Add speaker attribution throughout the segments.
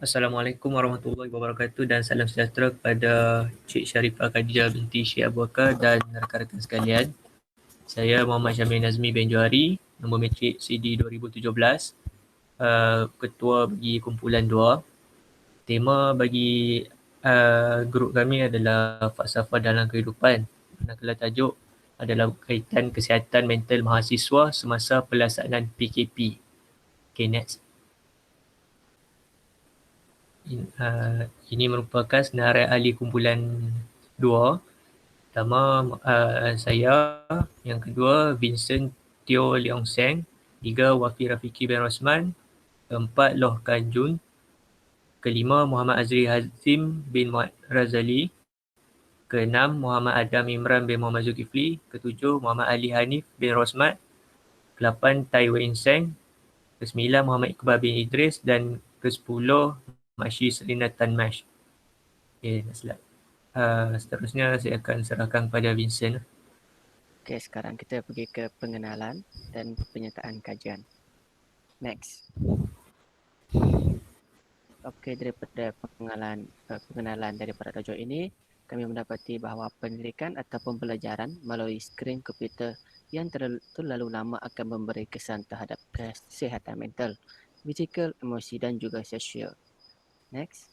Speaker 1: Assalamualaikum warahmatullahi wabarakatuh dan salam sejahtera kepada Cik Sharifah Khadijah binti Syed Abu Bakar dan rakan-rakan sekalian. Saya Muhammad Syamil Nazmi bin Johari, nombor matrik CD 2017, ketua bagi kumpulan 2. Tema bagi grup kami adalah falsafah dalam kehidupan. Manakala tajuk adalah berkaitan kesihatan mental mahasiswa semasa pelaksanaan PKP. Okay, next. Ini merupakan senarai ahli kumpulan 2. Pertama saya, yang kedua Vincent Teo Leong Seng, 3 Wafi Rafiki bin Rosman, 4 Loh Kan Jun, kelima Muhammad Azri Hazim bin Muhammad Razali, keenam Muhammad Adam Imran bin Muhammad Zulkifli, ketujuh Muhammad Ali Hanif bin Rosmat, 8 Tai Wei Seng, ke-9 Muhammad Iqbal bin Idris dan ke-10 Mashi Selina Tan Mash. Okay, slide. Seterusnya saya akan serahkan kepada Vincent.
Speaker 2: Okey, sekarang kita pergi ke pengenalan dan penyertaan kajian. Next. Okey, daripada pengenalan daripada tajuk ini, kami mendapati bahawa pendidikan atau pembelajaran melalui skrin komputer yang terlalu lama akan memberi kesan terhadap kesihatan mental, fizikal, emosi dan juga sosial. Next.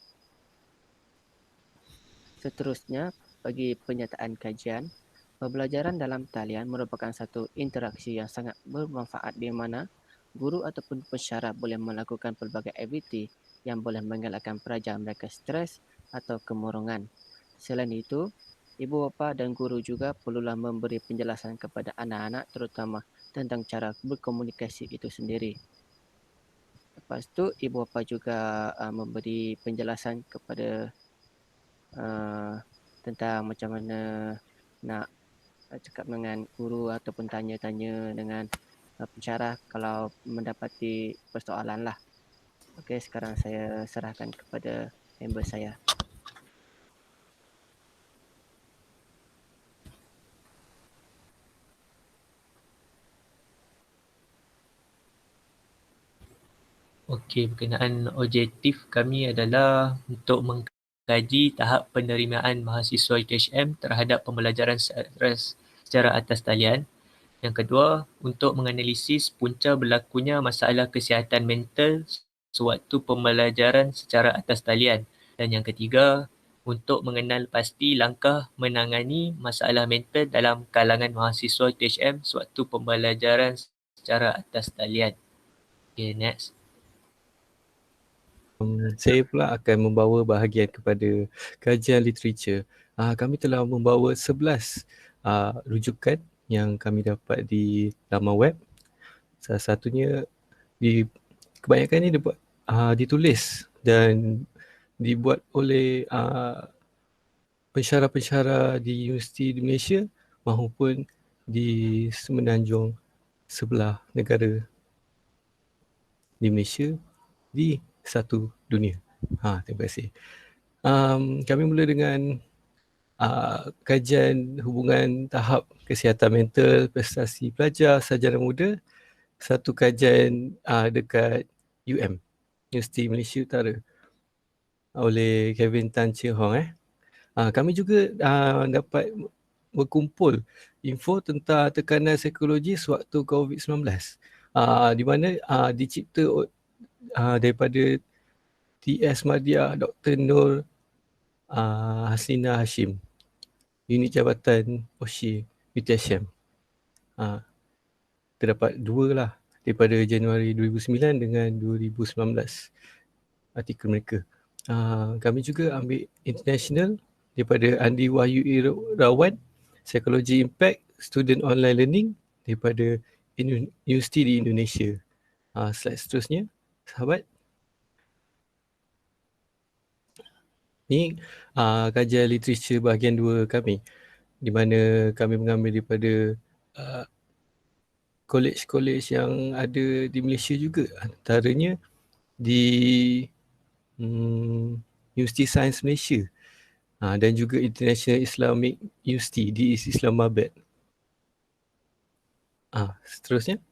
Speaker 2: Seterusnya, bagi penyertaan kajian, pembelajaran dalam talian merupakan satu interaksi yang sangat bermanfaat di mana guru ataupun pensyarah boleh melakukan pelbagai aktiviti yang boleh mengelakkan pelajar mereka stres atau kemurungan. Selain itu, ibu bapa dan guru juga perlulah memberi penjelasan kepada anak-anak terutama tentang cara berkomunikasi itu sendiri. Lepas tu, ibu bapa juga memberi penjelasan kepada tentang macam mana nak cakap dengan guru ataupun tanya-tanya dengan pensyarah kalau mendapati persoalan lah. Okey, sekarang saya serahkan kepada member saya.
Speaker 1: Okey, berkenaan objektif kami adalah untuk mengkaji tahap penerimaan mahasiswa UTHM terhadap pembelajaran secara atas talian. Yang kedua, untuk menganalisis punca berlakunya masalah kesihatan mental sewaktu pembelajaran secara atas talian. Dan yang ketiga, untuk mengenal pasti langkah menangani masalah mental dalam kalangan mahasiswa UTHM sewaktu pembelajaran secara atas talian. Okay, next.
Speaker 3: Saya pula akan membawa bahagian kepada kajian literature. Kami telah membawa 11 rujukan yang kami dapat di laman web. Salah satunya kebanyakan ini ditulis dan dibuat oleh pensyarah-pensyarah di universiti di Malaysia maupun di semenanjung sebelah negara di Malaysia di satu dunia. Terima kasih. Kami mula dengan kajian hubungan tahap kesihatan mental, prestasi pelajar, sarjana muda. Satu kajian dekat Universiti Malaysia Utara oleh Kevin Tan Chee Hong. Kami juga dapat berkumpul info tentang tekanan psikologi sewaktu COVID-19 di mana dicipta daripada TS Madya Dr. Nur Hasina Hashim, unit jabatan OSHI UTHM. Terdapat dua lah daripada Januari 2009 dengan 2019 artikel mereka. Kami juga ambil international daripada Andi Wahyu Irawan, Psikologi Impact Student Online Learning daripada Universiti di Indonesia. Slide seterusnya, sahabat. Ini kajian literature bahagian 2 kami, di mana kami mengambil daripada college-college yang ada di Malaysia juga, antaranya di Universiti Sains Malaysia dan juga International Islamic University di Islamabad. Seterusnya.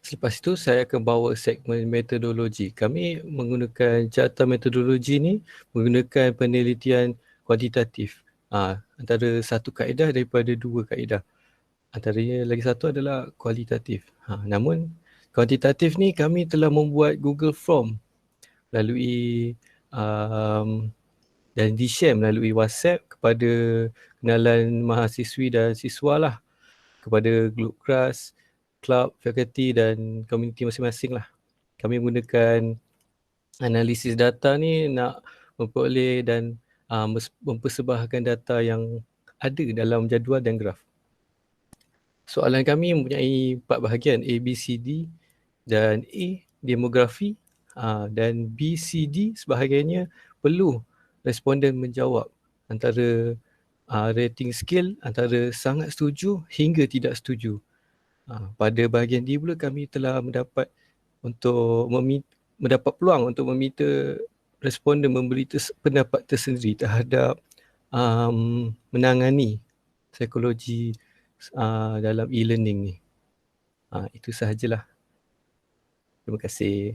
Speaker 3: Selepas itu saya akan bawa segmen metodologi. Kami menggunakan carta metodologi ni menggunakan penelitian kuantitatif. Antara satu kaedah daripada dua kaedah. Antaranya lagi satu adalah kualitatif. Namun kuantitatif ni kami telah membuat Google Form melalui dan di-share melalui WhatsApp kepada kenalan mahasiswi dan siswa lah, kepada group kelas, club, fakulti dan komuniti masing-masing lah. Kami menggunakan analisis data ni nak memperoleh dan mempersembahkan data yang ada dalam jadual dan graf. Soalan kami mempunyai 4 bahagian, A, B, C, D, dan A demografi dan B, C, D sebahagiannya perlu responden menjawab antara rating scale antara sangat setuju hingga tidak setuju. Pada bahagian D pula kami telah mendapat mendapat peluang untuk meminta responden memberi pendapat tersendiri terhadap menangani psikologi dalam e-learning ni. Itu sahajalah. Terima kasih.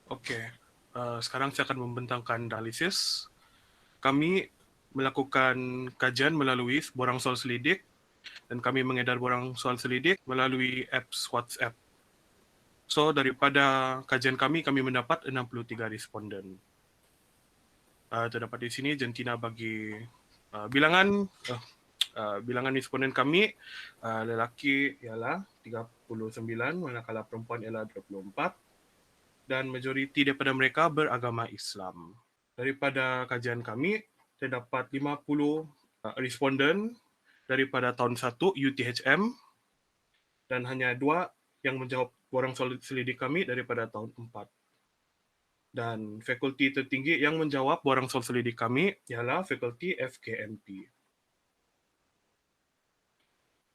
Speaker 4: Okey, sekarang saya akan membentangkan analisis. Kami melakukan kajian melalui borang soal selidik dan kami mengedar borang soal selidik melalui apps WhatsApp. So daripada kajian kami mendapat 63 responden. Terdapat di sini Jentina bagi bilangan responden kami. Lelaki ialah 39, manakala perempuan ialah 24 dan majoriti daripada mereka beragama Islam. Daripada kajian kami, terdapat 50 responden daripada tahun 1 UTHM dan hanya 2 yang menjawab borang soal selidik kami daripada tahun 4. Dan fakulti tertinggi yang menjawab borang soal selidik kami ialah fakulti FKMP.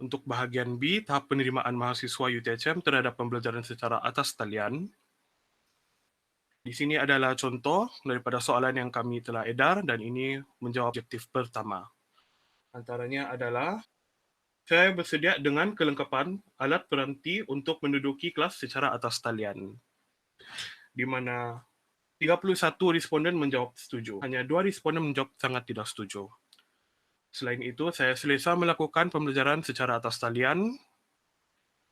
Speaker 4: Untuk bahagian B, tahap penerimaan mahasiswa UTHM terhadap pembelajaran secara atas talian. Di sini adalah contoh daripada soalan yang kami telah edar dan ini menjawab objektif pertama. Antaranya adalah, saya bersedia dengan kelengkapan alat peranti untuk menduduki kelas secara atas talian. Di mana 31 responden menjawab setuju. Hanya 2 responden menjawab sangat tidak setuju. Selain itu, saya selesa melakukan pembelajaran secara atas talian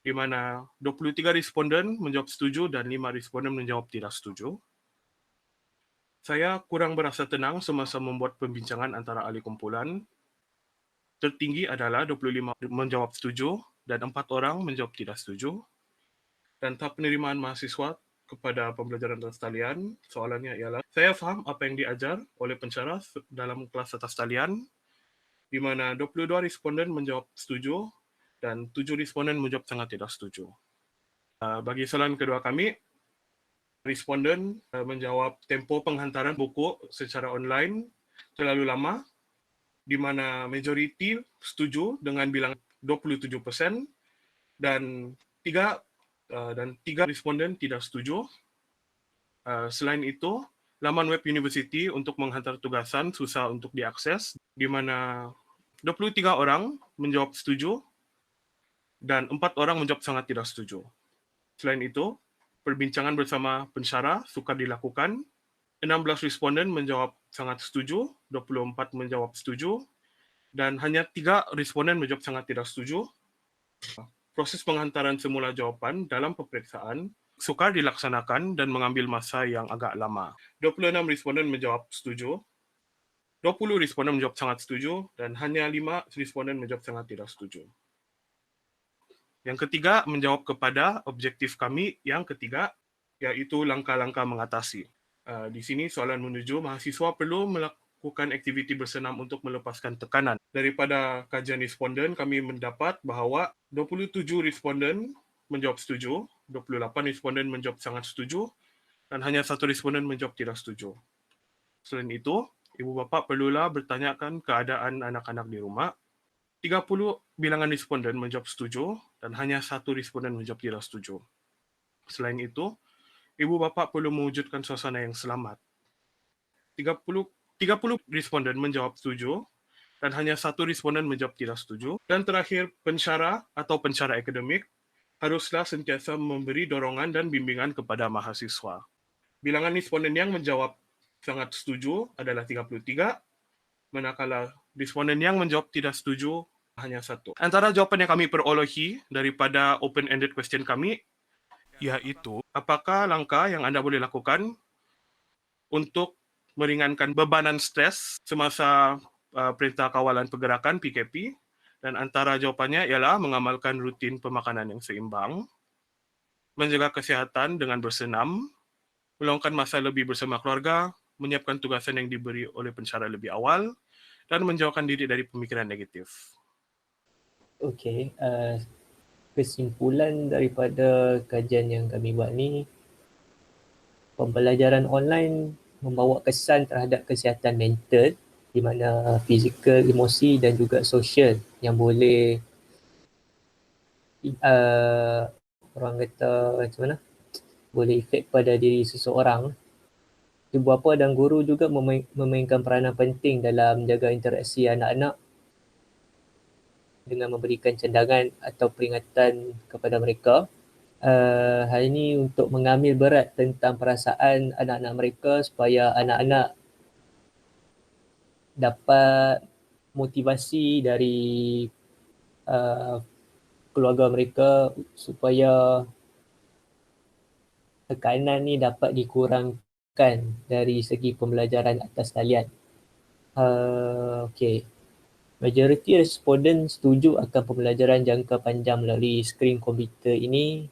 Speaker 4: di mana 23 responden menjawab setuju dan 5 responden menjawab tidak setuju. Saya kurang berasa tenang semasa membuat pembincangan antara ahli kumpulan. Tertinggi adalah 25 menjawab setuju dan 4 orang menjawab tidak setuju. Dan tahap penerimaan mahasiswa kepada pembelajaran atas talian, soalannya ialah, saya faham apa yang diajar oleh pensyarah dalam kelas atas talian, di mana 22 responden menjawab setuju dan 7 responden menjawab sangat tidak setuju. Bagi soalan kedua kami, responden menjawab tempoh penghantaran buku secara online terlalu lama, di mana majoriti setuju dengan bilangan 27% dan 3 responden tidak setuju. Selain itu, laman web universiti untuk menghantar tugasan susah untuk diakses, di mana 23 orang menjawab setuju dan 4 orang menjawab sangat tidak setuju. Selain itu, perbincangan bersama pensyarah sukar dilakukan. 16 responden menjawab sangat setuju, 24 menjawab setuju, dan hanya 3 responden menjawab sangat tidak setuju. Proses penghantaran semula jawapan dalam peperiksaan sukar dilaksanakan dan mengambil masa yang agak lama. 26 responden menjawab setuju, 20 responden menjawab sangat setuju, dan hanya 5 responden menjawab sangat tidak setuju. Yang ketiga, menjawab kepada objektif kami yang ketiga, iaitu langkah-langkah mengatasi. Di sini soalan menuju mahasiswa perlu melakukan aktiviti bersenam untuk melepaskan tekanan. Daripada kajian responden, kami mendapat bahawa 27 responden menjawab setuju, 28 responden menjawab sangat setuju, dan hanya 1 responden menjawab tidak setuju. Selain itu, ibu bapa perlulah bertanyakan keadaan anak-anak di rumah. 30 bilangan responden menjawab setuju dan hanya 1 responden menjawab tidak setuju. Selain itu, ibu bapa perlu mewujudkan suasana yang selamat. 30 responden menjawab setuju dan hanya 1 responden menjawab tidak setuju. Dan terakhir, pensyarah atau pensyarah akademik haruslah sentiasa memberi dorongan dan bimbingan kepada mahasiswa. Bilangan responden yang menjawab sangat setuju adalah 33, manakala responden yang menjawab tidak setuju hanya 1. Antara jawapan yang kami perolehi daripada open-ended question kami, iaitu apakah langkah yang anda boleh lakukan untuk meringankan bebanan stres semasa Perintah Kawalan Pergerakan PKP, dan antara jawapannya ialah mengamalkan rutin pemakanan yang seimbang, menjaga kesihatan dengan bersenam, meluangkan masa lebih bersama keluarga, menyiapkan tugasan yang diberi oleh pensyarah lebih awal, dan menjauhkan diri dari pemikiran negatif.
Speaker 1: Okey, kesimpulan daripada kajian yang kami buat ni, pembelajaran online membawa kesan terhadap kesihatan mental di mana fizikal, emosi dan juga sosial yang boleh orang kata macam mana, boleh efek pada diri seseorang. Ibu bapa dan guru juga memainkan peranan penting dalam menjaga interaksi anak-anak dengan memberikan cadangan atau peringatan kepada mereka. Hal ini untuk mengambil berat tentang perasaan anak-anak mereka supaya anak-anak dapat motivasi dari keluarga mereka supaya tekanan ni dapat dikurangkan dari segi pembelajaran atas talian. Okey. Majoriti responden setuju akan pembelajaran jangka panjang melalui skrin komputer ini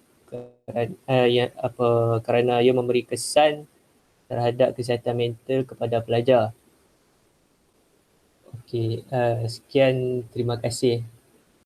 Speaker 1: kerana ia memberi kesan terhadap kesihatan mental kepada pelajar. Okey, sekian, terima kasih.